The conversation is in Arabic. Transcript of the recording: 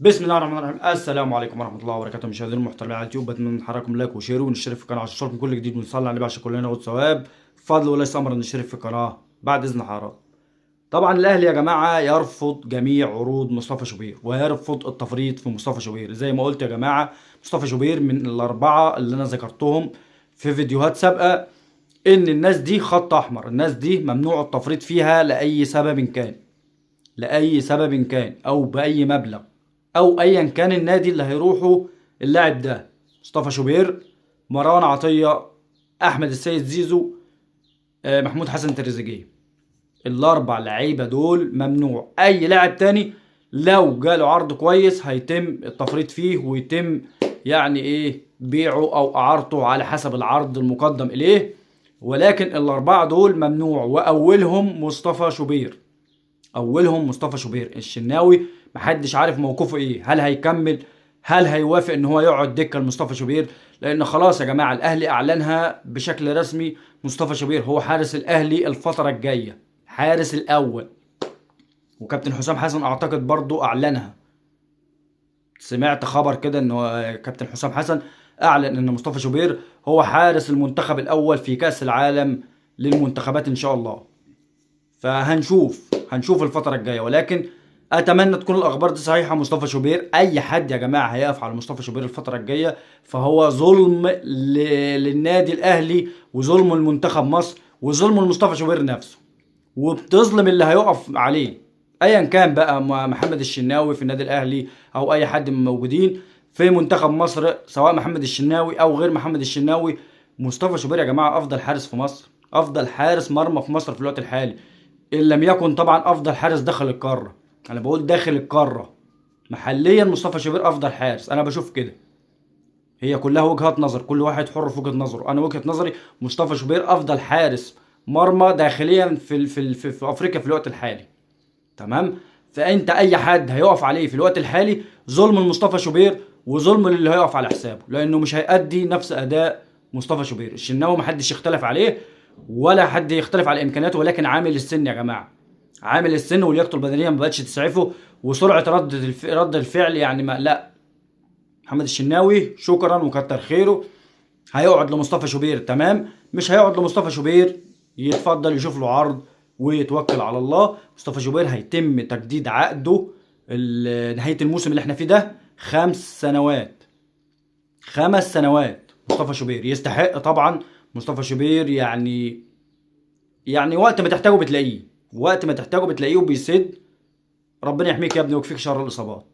بسم الله الرحمن الرحيم. السلام عليكم ورحمه الله وبركاته. مشاهدينا المحترمين على اليوتيوب، بتمنى من حضراتكم لايك وشير ونشترك في القناه عشان نوصلكم كل جديد ونصلي على النبي عشان كلنا ناخد ثواب. بفضل وليس امر نشترك في القناه بعد اذن حضراتكم. طبعا الاهلي يا جماعه يرفض جميع عروض مصطفى شوبير ويرفض التفريط في مصطفى شوبير. زي ما قلت يا جماعه، مصطفى شوبير من الاربعه اللي انا ذكرتهم في فيديوهات سابقه ان الناس دي خط احمر، الناس دي ممنوع التفريط فيها لاي سبب كان، لاي سبب كان او باي مبلغ او ايا كان النادي اللي هيروحوا اللاعب ده. مصطفى شوبير، مروان عطيه، احمد السيد زيزو، محمود حسن تريزيجيه، الاربع لعيبه دول ممنوع. اي لاعب تاني لو جاله عرض كويس هيتم التفريط فيه ويتم يعني ايه بيعه او اعارته على حسب العرض المقدم اليه، ولكن الاربعه دول ممنوع. واولهم مصطفى شوبير، اولهم مصطفى شوبير. الشناوي محدش عارف موقفه ايه، هل هيكمل، هل هيوافق ان هو يقعد دكه لمصطفى شوبير؟ لان خلاص يا جماعه الاهلي اعلنها بشكل رسمي، مصطفى شوبير هو حارس الاهلي الفتره الجايه، حارس الاول. وكابتن حسام حسن اعتقد برضو اعلنها، سمعت خبر كده ان كابتن حسام حسن اعلن ان مصطفى شوبير هو حارس المنتخب الاول في كاس العالم للمنتخبات ان شاء الله. هنشوف الفترة الجاية، ولكن اتمنى تكون الاخبار دي صحيحة. مصطفى شوبير، اي حد يا جماعة هيقف على مصطفى شوبير الفترة الجاية فهو ظلم للنادي الاهلي وظلم لمنتخب مصر وظلم لمصطفى شوبير نفسه، وبتظلم اللي هيقف عليه ايا كان بقى، محمد الشناوي في النادي الاهلي او اي حد من الموجودين في منتخب مصر، سواء محمد الشناوي او غير محمد الشناوي. مصطفى شوبير يا جماعة افضل حارس في مصر، افضل حارس مرمى في مصر في الوقت الحالي، ان لم يكن طبعا افضل حارس داخل القاره. انا بقول داخل القاره، محليا مصطفى شوبير افضل حارس، انا بشوف كده. هي كلها وجهات نظر، كل واحد حر في وجهه نظره. انا وجهه نظري مصطفى شوبير افضل حارس مرمى داخليا في افريقيا في الوقت الحالي. تمام. فانت اي حد هيقف عليه في الوقت الحالي ظلم لمصطفى شوبير وظلم للي هيقف على حسابه، لانه مش هيأدي نفس اداء مصطفى شوبير. الشناوي محدش يختلف عليه ولا حد يختلف على امكانياته، ولكن عامل السن يا جماعه، عامل السن ولياقته البدنيه ما بقتش تسعفه، وسرعه رد الفعل يعني ما لا. محمد الشناوي شكرا وكتر خيره، هيقعد لمصطفى شوبير تمام. مش هيقعد لمصطفى شوبير يتفضل يشوف له عرض ويتوكل على الله. مصطفى شوبير هيتم تجديد عقده نهايه الموسم اللي احنا فيه ده 5 سنوات، 5 سنوات. مصطفى شوبير يستحق طبعا. مصطفى شوبير يعني وقت ما تحتاجه بتلاقيه، وقت ما تحتاجه بتلاقيه وبيسد. ربنا يحميك يا ابني ويكفيك شر الاصابات.